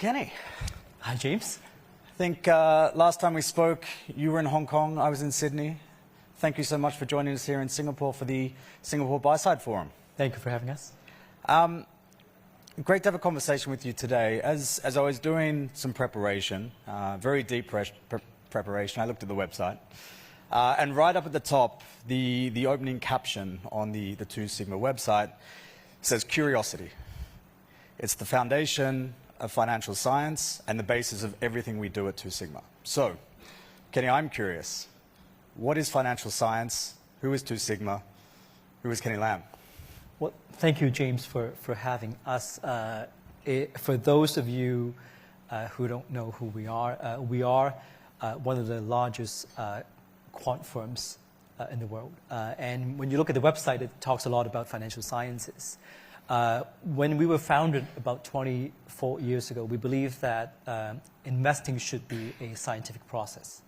Kenny. Hi, James. I think last time we spoke, you were in Hong Kong, I was in Sydney. Thank you so much for joining us here in Singapore for the Singapore Buy-Side Forum. Thank you for having us. Great to have a conversation with you today. As I was doing some preparation, very deep preparation, I looked at the website. And right up at the top, the opening caption on the Two Sigma website says curiosity. It's the foundation of financial science and the basis of everything we do at Two Sigma. So, Kenny, I'm curious. What is financial science? Who is Two Sigma? Who is Kenny Lam? Well, thank you, James, for having us. For those of you who don't know who we are one of the largest quant firms in the world. And when you look at the website, it talks a lot about financial sciences. When we were founded about 24 years ago, we believed that investing should be a scientific process,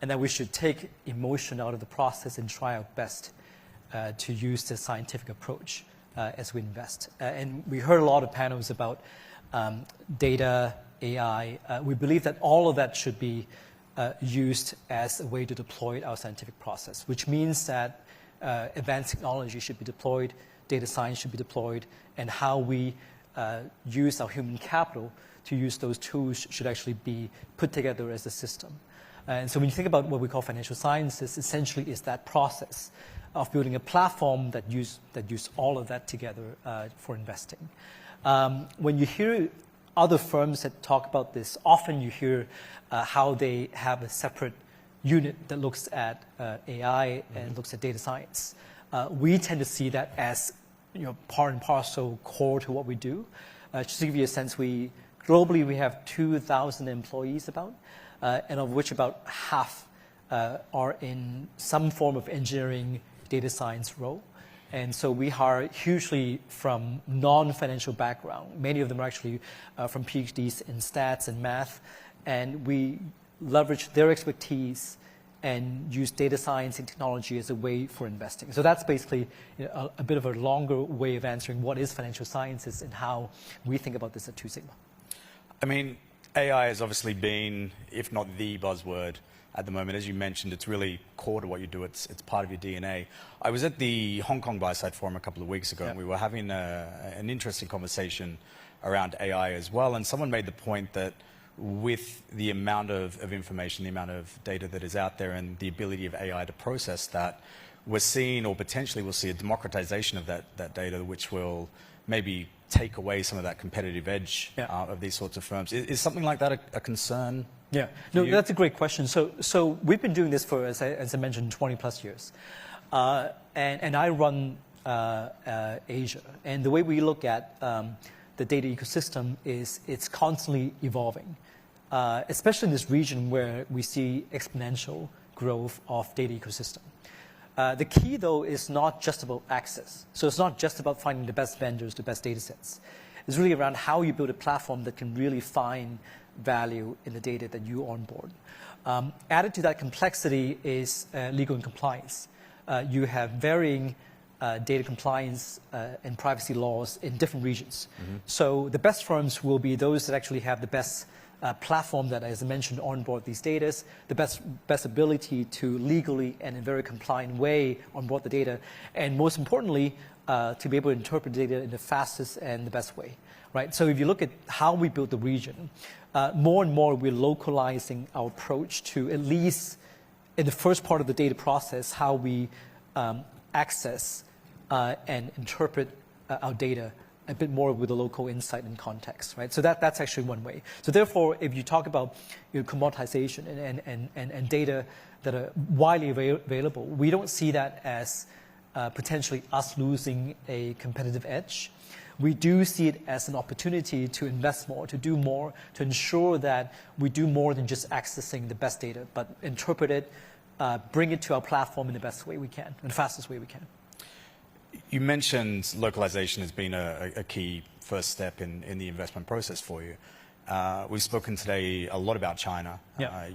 and that we should take emotion out of the process and try our best to use the scientific approach as we invest. And we heard a lot of panels about data, AI. We believe that all of that should be used as a way to deploy our scientific process, which means that advanced technology should be deployed, data science should be deployed, and how we use our human capital to use those tools should actually be put together as a system. And so when you think about what we call financial sciences, essentially is that process of building a platform that use all of that together for investing. When you hear other firms that talk about this, often you hear how they have a separate unit that looks at AI and looks at data science. We tend to see that as part and parcel core to what we do. Just to give you a sense, globally we have 2,000 employees about, and of which about half are in some form of engineering data science role. And so we hire hugely from non-financial background. Many of them are actually from PhDs in stats and math, and we leverage their expertise and use data science and technology as a way for investing. So that's basically a bit of a longer way of answering what is financial sciences and how we think about this at Two Sigma. I mean, AI has obviously been, if not the buzzword at the moment. As you mentioned, it's really core to what you do. It's part of your DNA. I was at the Hong Kong Buy-Side Forum a couple of weeks ago, and we were having an interesting conversation around AI as well. And someone made the point that with the amount of information, the amount of data that is out there, and the ability of AI to process that, we're seeing, or potentially we'll see, a democratization of that data, which will maybe take away some of that competitive edge of these sorts of firms. Is something like that a concern? Yeah, no, that's a great question. So we've been doing this for, as I mentioned, 20 plus years. And I run Asia. And the way we look at the data ecosystem is it's constantly evolving, especially in this region where we see exponential growth of data ecosystem. The key, though, is not just about access. So it's not just about finding the best vendors, the best data sets. It's really around how you build a platform that can really find value in the data that you onboard. Added to that complexity is legal and compliance. You have varying data compliance and privacy laws in different regions. So the best firms will be those that actually have the best platform that, as I mentioned, onboard these data, the best ability to legally and in a very compliant way onboard the data, and most importantly, to be able to interpret data in the fastest and the best way. Right? So if you look at how we built the region, more and more we're localizing our approach to, at least in the first part of the data process, how we access and interpret our data a bit more with a local insight and context, right? So that's actually one way. So therefore, if you talk about commoditization and data that are widely available, we don't see that as potentially us losing a competitive edge. We do see it as an opportunity to invest more, to do more, to ensure that we do more than just accessing the best data, but interpret it, bring it to our platform in the best way we can, in the fastest way we can. You mentioned localization has been a key first step in the investment process for you. We've spoken today a lot about China.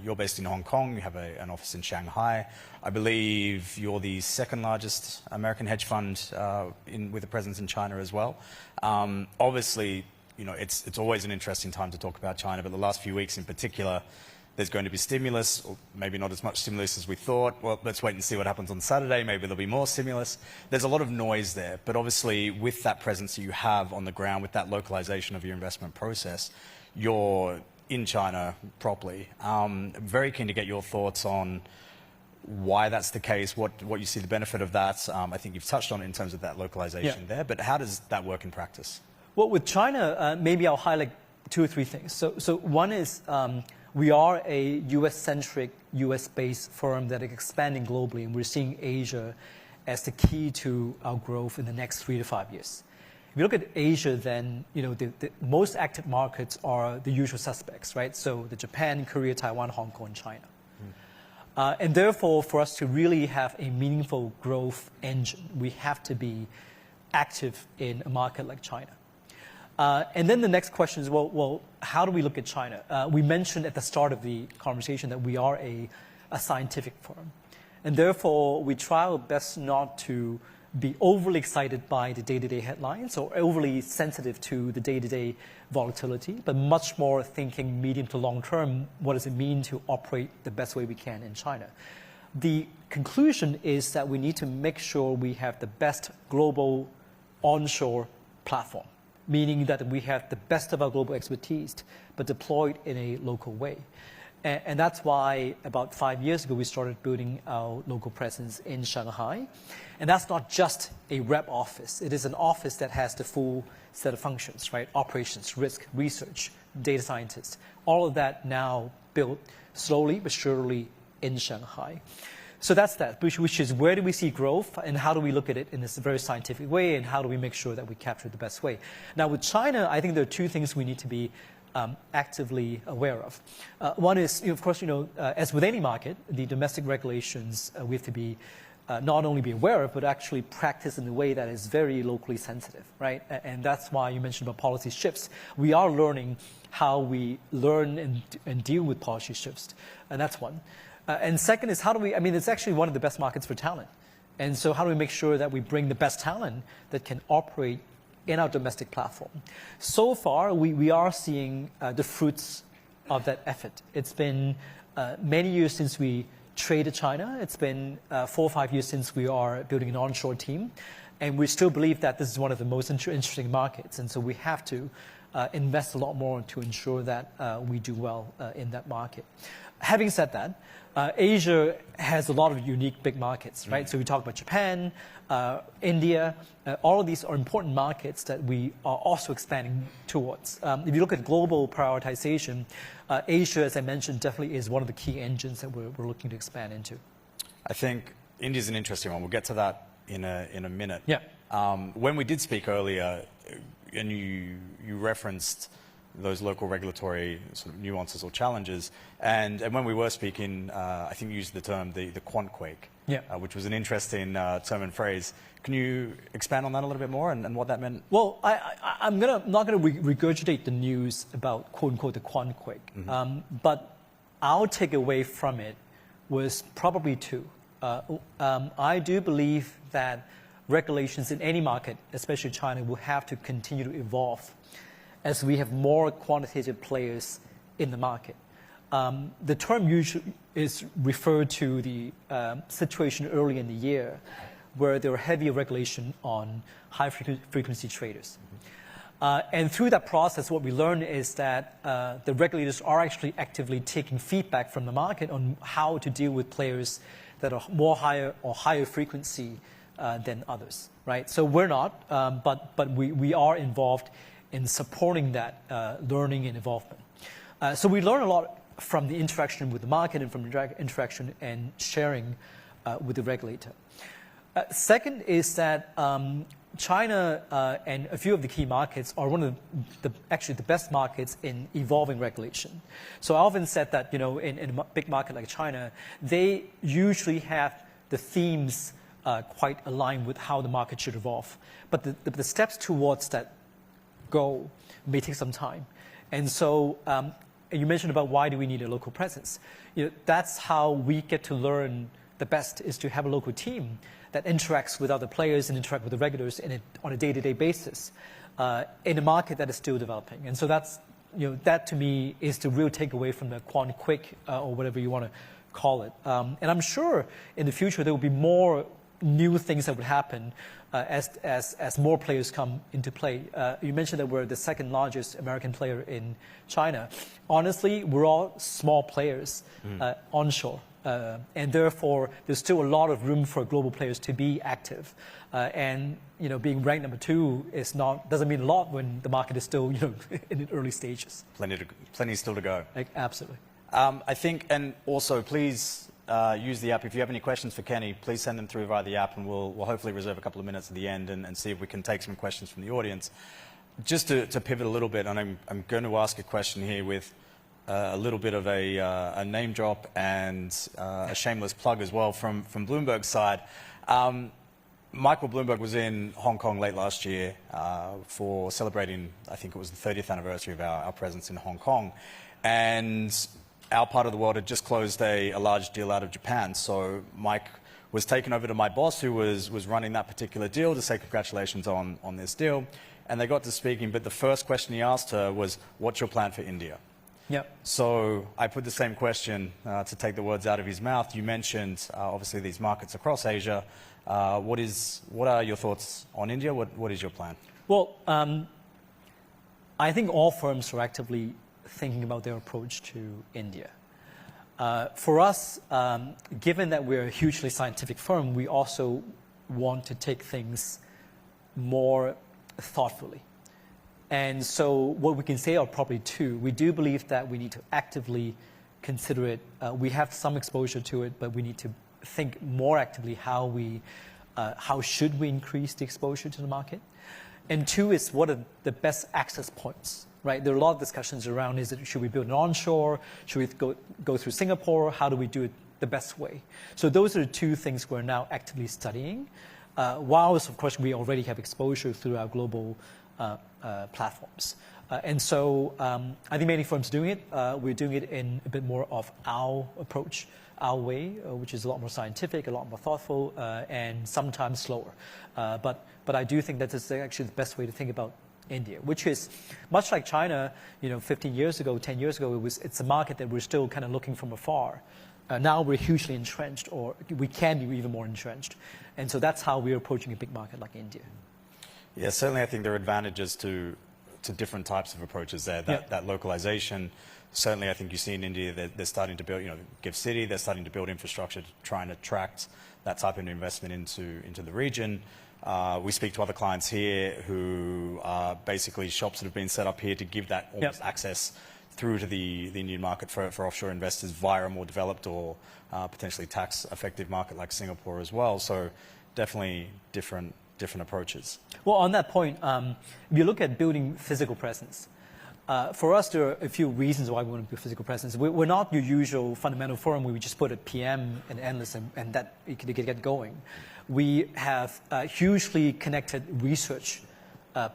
You're based in Hong Kong. You have an office in Shanghai. I believe you're the second largest American hedge fund with a presence in China as well. Obviously, it's always an interesting time to talk about China, but the last few weeks in particular, there's going to be stimulus, or maybe not as much stimulus as we thought. Well, let's wait and see what happens on Saturday. Maybe there'll be more stimulus. There's a lot of noise there, but obviously with that presence that you have on the ground, with that localization of your investment process, you're in China properly. Very keen to get your thoughts on why that's the case, what you see the benefit of that. I think you've touched on it in terms of that localization there, but how does that work in practice? Well, with China, maybe I'll highlight 2 or 3 things. So one is we are a US-centric, US-based firm that is expanding globally, and we're seeing Asia as the key to our growth in the next 3 to 5 years. If you look at Asia, then the most active markets are the usual suspects, right? So the Japan, Korea, Taiwan, Hong Kong, and China. And therefore, for us to really have a meaningful growth engine, we have to be active in a market like China. And then the next question is, well, how do we look at China? We mentioned at the start of the conversation that we are a scientific firm. And therefore, we try our best not to be overly excited by the day-to-day headlines or overly sensitive to the day-to-day volatility, but much more thinking medium to long term, what does it mean to operate the best way we can in China? The conclusion is that we need to make sure we have the best global onshore platform, meaning that we have the best of our global expertise, but deployed in a local way. And that's why about 5 years ago, we started building our local presence in Shanghai. And that's not just a rep office. It is an office that has the full set of functions, right? Operations, risk, research, data scientists. All of that now built slowly but surely in Shanghai. So that's that, which is where do we see growth and how do we look at it in this very scientific way and how do we make sure that we capture it the best way. Now with China, I think there are 2 things we need to be actively aware of. One is, of course, as with any market, the domestic regulations we have to be not only be aware of, but actually practice in a way that is very locally sensitive, right? And that's why you mentioned about policy shifts. We are learning how we learn and deal with policy shifts, and that's one. And second is it's actually one of the best markets for talent. And so how do we make sure that we bring the best talent that can operate in our domestic platform? So far, we are seeing the fruits of that effort. It's been many years since we traded China. It's been 4 or 5 years since we are building an onshore team. And we still believe that this is one of the most interesting markets. And so we have to invest a lot more to ensure that we do well in that market. Having said that, Asia has a lot of unique big markets, right? So we talk about Japan, India. All of these are important markets that we are also expanding towards. If you look at global prioritization, Asia, as I mentioned, definitely is one of the key engines that we're looking to expand into. I think India's an interesting one. We'll get to that in a minute. Yeah. When we did speak earlier, and you referenced those local regulatory sort of nuances or challenges, and when we were speaking, I think you used the term the quantquake, which was an interesting term and phrase. Can you expand on that a little bit more and what that meant? Well, I'm not going to regurgitate the news about quote-unquote the quantquake, but our takeaway from it was probably 2. I do believe that regulations in any market, especially China, will have to continue to evolve as we have more quantitative players in the market. The term usually is referred to the situation early in the year where there were heavier regulation on high-frequency traders. And through that process, what we learned is that the regulators are actually actively taking feedback from the market on how to deal with players that are higher frequency than others, right? So we're not, but we are involved in supporting that learning and involvement. So we learn a lot from the interaction with the market and from the interaction and sharing with the regulator. Second is that China and a few of the key markets are one of actually the best markets in evolving regulation. So Alvin said that in a big market like China, they usually have the themes quite aligned with how the market should evolve. But the steps towards that goal may take some time. And so you mentioned about why do we need a local presence. That's how we get to learn the best, is to have a local team that interacts with other players and interact with the regulators on a day-to-day basis. in a market that is still developing. And so that's, that to me is the real takeaway from the quant quick or whatever you want to call it. And I'm sure in the future there will be more new things that would happen as more players come into play. You mentioned that we're the second largest American player in China. Honestly, we're all small players onshore. And therefore, there's still a lot of room for global players to be active. And being ranked number 2 doesn't mean a lot when the market is still in the early stages. Plenty still to go. Absolutely. I think, and also please use the app. If you have any questions for Kenny, please send them through via the app, and we'll hopefully reserve a couple of minutes at the end and see if we can take some questions from the audience. Just to pivot a little bit, and I'm going to ask a question here with a little bit of a name drop and a shameless plug as well from Bloomberg's side. Michael Bloomberg was in Hong Kong late last year for celebrating, I think it was the 30th anniversary of our presence in Hong Kong. And our part of the world had just closed a large deal out of Japan. So Mike was taken over to my boss, who was running that particular deal, to say congratulations on this deal. And they got to speaking, but the first question he asked her was, what's your plan for India? Yep. So I put the same question to take the words out of his mouth. You mentioned, obviously, these markets across Asia. What are your thoughts on India? What is your plan? Well, I think all firms are actively thinking about their approach to India. For us, given that we're a hugely scientific firm, we also want to take things more thoughtfully. And so what we can say are probably 2. We do believe that we need to actively consider it. We have some exposure to it, but we need to think more actively how should we increase the exposure to the market. And 2 is, what are the best access points, right? There are a lot of discussions around, should we build an onshore? Should we go through Singapore? How do we do it the best way? So those are the 2 things we're now actively studying, whilst, of course, we already have exposure through our global platforms. And so I think many firms are doing it. We're doing it in a bit more of our approach, our way, which is a lot more scientific, a lot more thoughtful, and sometimes slower. But I do think that is actually the best way to think about India, which is much like China, 15 years ago, 10 years ago, it's a market that we're still kind of looking from afar. Now we're hugely entrenched, or we can be even more entrenched. And so that's how we're approaching a big market like India. Yeah, certainly I think there are advantages to different types of approaches there. That localization, certainly I think you see in India that they're starting to build, GIFT City, they're starting to build infrastructure to try and attract that type of investment into the region. We speak to other clients here who are basically shops that have been set up here to give that almost access through to the Indian market for offshore investors via a more developed or potentially tax-effective market like Singapore as well. So definitely different approaches. Well, on that point, if you look at building physical presence, for us, there are a few reasons why we want to build physical presence. We're not your usual fundamental firm where we just put a PM and analyst and that you can get going. We have hugely connected research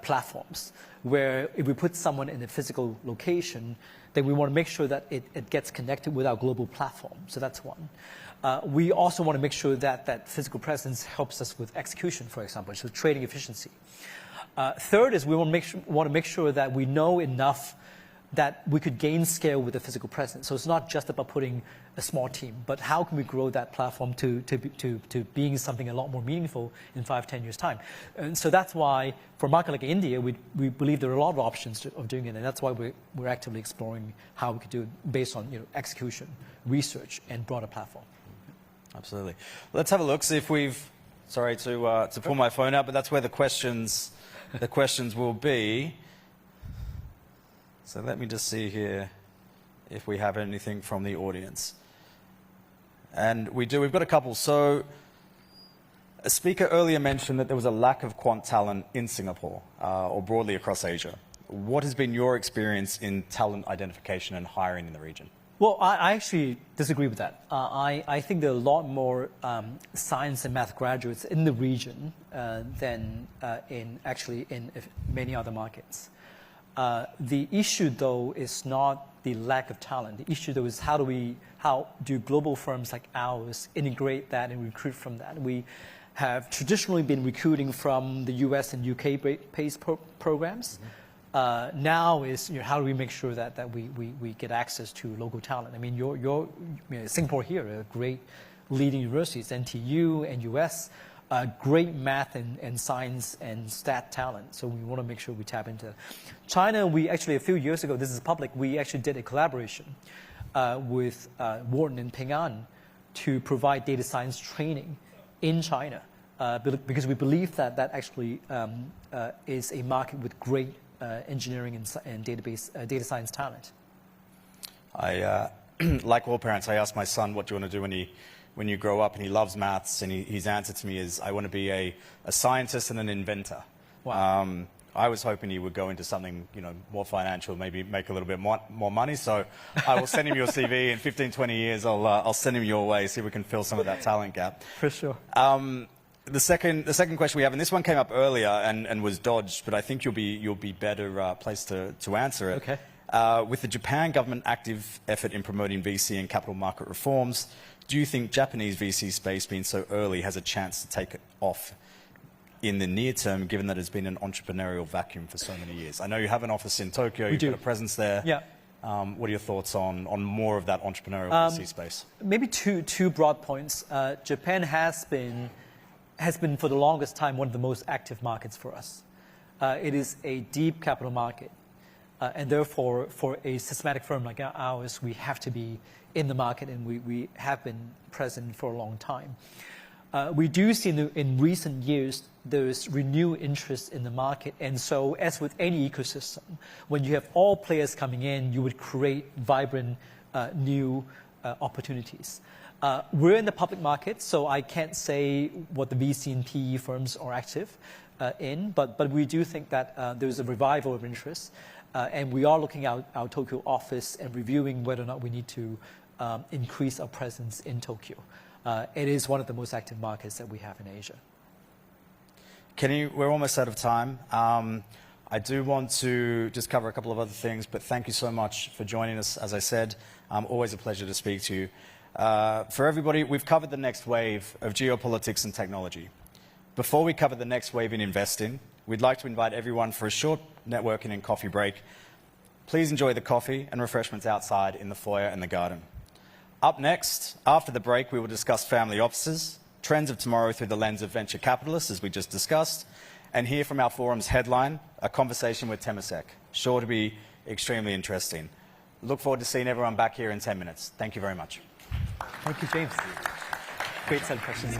platforms where if we put someone in a physical location, then we want to make sure that it gets connected with our global platform. So that's one. We also want to make sure that physical presence helps us with execution, for example, so trading efficiency. Third is we want to make sure that we know enough that we could gain scale with the physical presence. So it's not just about putting a small team, but how can we grow that platform to being something a lot more meaningful in 5-10 years' time. And so that's why for a market like India, we believe there are a lot of options of doing it, and that's why we're actively exploring how we could do it based on execution, research, and broader platform. Absolutely. Let's have a look, see if we've, sorry to pull my phone out, but that's where the questions will be. So let me just see here if we have anything from the audience. And we've got a couple. So a speaker earlier mentioned that there was a lack of quant talent in Singapore or broadly across Asia. What has been your experience in talent identification and hiring in the region? Well, I actually disagree with that. I think there are a lot more science and math graduates in the region than in many other markets. The issue, though, is not the lack of talent. The issue, though, is how do global firms like ours integrate that and recruit from that? We have traditionally been recruiting from the US and UK-based programs. Now is how do we make sure that we get access to local talent? I mean, Singapore here, a great leading universities, NTU, NUS, great math and science and stat talent. So we want to make sure we tap into that. China, we actually, a few years ago, this is public, we actually did a collaboration with Wharton and Ping An to provide data science training in China because we believe that actually is a market with great engineering and data science talent. I, like all parents, I asked my son, what do you want to do when you grow up? And he loves maths, and his answer to me is, I want to be a scientist and an inventor. Wow. I was hoping he would go into something more financial, maybe make a little bit more money. So I will send him your CV. In 15, 20 years, I'll send him your way, see if we can fill some of that talent gap. For sure. The second question we have, and this one came up earlier and was dodged, but I think you'll be better placed to answer it. Okay. With the Japan government active effort in promoting VC and capital market reforms, do you think Japanese VC space, being so early, has a chance to take it off in the near term, given that it's been an entrepreneurial vacuum for so many years? I know you have an office in Tokyo, you've got a presence there. Yeah. What are your thoughts on more of that entrepreneurial VC space? Maybe two broad points. Japan has been for the longest time one of the most active markets for us. It is a deep capital market, and therefore for a systematic firm like ours, we have to be in the market, and we have been present for a long time. We do see in recent years there's renewed interest in the market, and so as with any ecosystem, when you have all players coming in, you would create vibrant new opportunities. We're in the public market, so I can't say what the VC and PE firms are active in, but we do think that there's a revival of interest, and we are looking at our Tokyo office and reviewing whether or not we need to increase our presence in Tokyo. It is one of the most active markets that we have in Asia. Kenny, we're almost out of time. I do want to just cover a couple of other things, but thank you so much for joining us. As I said, always a pleasure to speak to you. For everybody, we've covered the next wave of geopolitics and technology. Before we cover the next wave in investing, we'd like to invite everyone for a short networking and coffee break. Please enjoy the coffee and refreshments outside in the foyer and the garden. Up next, after the break, we will discuss family offices, trends of tomorrow through the lens of venture capitalists, as we just discussed, and hear from our forum's headline, a conversation with Temasek. Sure to be extremely interesting. Look forward to seeing everyone back here in 10 minutes. Thank you very much. Thank you, James. Great set of questions.